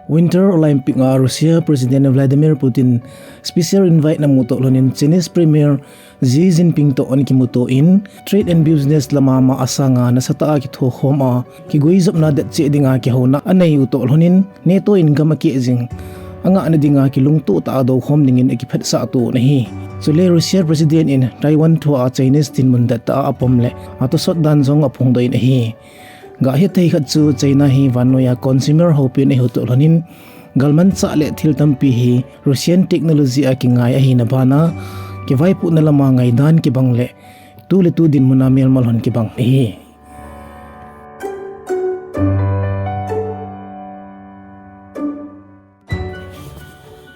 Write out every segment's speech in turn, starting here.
Winter Olympic nga Russia President Vladamir Putin special invite na muto lhon'in Chinese Premier Xi Jinping to on kimuto in trade and business lam'a asa nga nasatah kithokhom a kiguijop na detcheh dinga kihouna anei utoh lhon'in Nato in akehjing angah nading kilung tah-doukhom dingin akiphatsoh nahi Chuleh Russian President in Taiwan to a Chinese tin mundat ta apomle ato sot danjong apong doi nahi KHAT China hi vanoya consumer hopin utoh lhon'in galman sa le thil tampi hi Russian technology a kingai a hi nabana kivai pu na lama ngai dan ki bangle tu le tu din muna mel malhon ki bang hi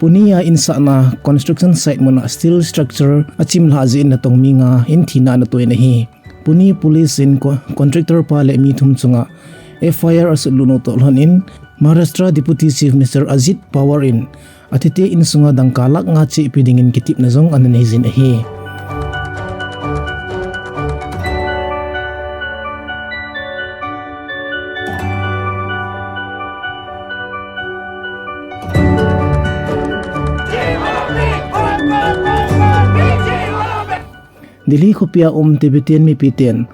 Pune insa na construction site muna steel structure achim lhazi na tongmi nga in thina na toy na hi Pune Police in contractor pa le mi thum chunga FIR asuluno to lhon'in Maharashtra Deputy Chief Minister Ajit Pawar in atite in sunga dangkalak nga chi pidingin kitip na zong anei zin ahi Delhi kopia Tibetan mi piten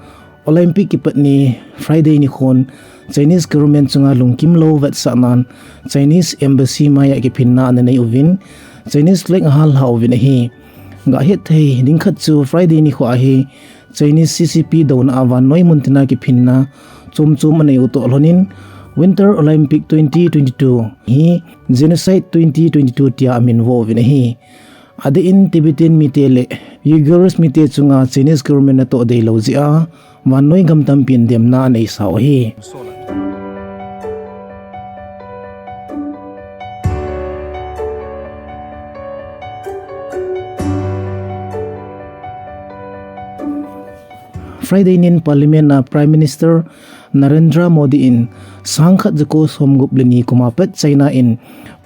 Olympic kipat ni Friday ni khon Chinese government chunga lungkim lo vat sanan Chinese embassy maya ki pinna anei uvin Chinese flag hal ha uvin hi ga het thei dingkhat chu Friday ni kho ahi Chinese CCP Douna awan noi muntina ki pinna chum anei utoh lhon'in Winter Olympic 2022 hi genocide 2022 tia amin wo vin hi ade in Tibetan mitele Uyghurs mite chunga Chinese government na to dei lo zia wanoi gamtam pin dem na nei saw hi Friday nin parliament na Prime Minister Narendra Modi in sangkhat jako somgup leni kumapet China in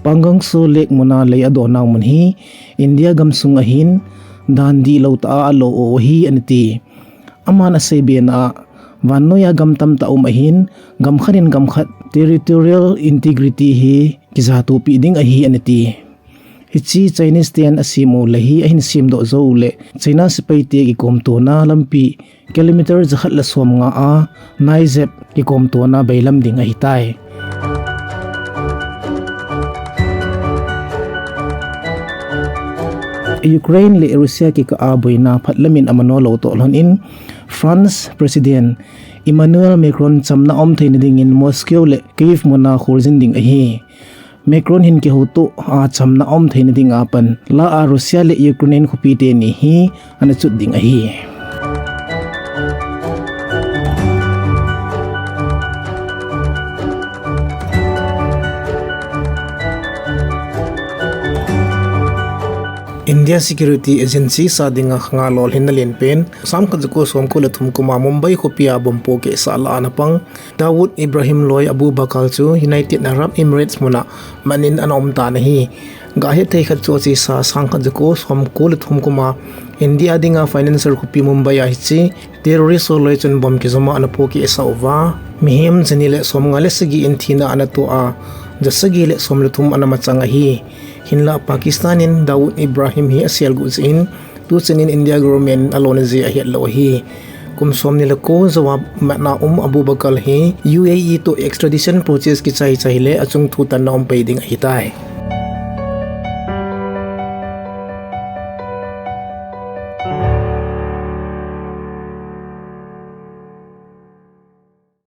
panggang so lek muna lay adonang munhi India gamsung ahin dan di law ta alo o hi aniti amana seben a vanoya gamtam ta umahin gamkhat territorial integrity hi kizatu piding ahi aniti hichi Chinese tian asimo lahi ahin simdo zo le China sipaite ki komto na lampi kilometer zakhat la som nga a naizep ki komto na bailam ding ahitai Ukraine le Russia ki kaaboy na phatlamin amano lo to lhon'in France President Emmanuel Macron chamna thei nadingin Moscow le Kyiv mona khurjin ding ahi Macron hin ki hoto a chamna thei nading apan la a Russia le Ukraine khupite ni hi ana chut ding ahi India Security Agency sa dinga nga lol hinalin pen samkat ko somko lathum kuma Mumbai kopia bompo ke sala anapang Dawood Ibrahim Loy Abu Bakal chu United Arab Emirates muna manin anom ta nahi gahe thei khat chu chi sa sangkat ko somko lathum kuma India dinga financial kopi Mumbai a hi terrorist loy chun bom ki zoma anapo ki esa ova mihem janile som ngale sagi inthina anato a jasagi le som lathum anamachanga hi hinla Pakistanin Dawood Ibrahim hi asial guzin tu chenin India government alone ji ahi lo hi kumsom nila ko jawab na Abu Bakal hi UAE to extradition process ki chai le achung thu tan na peiding ahi tai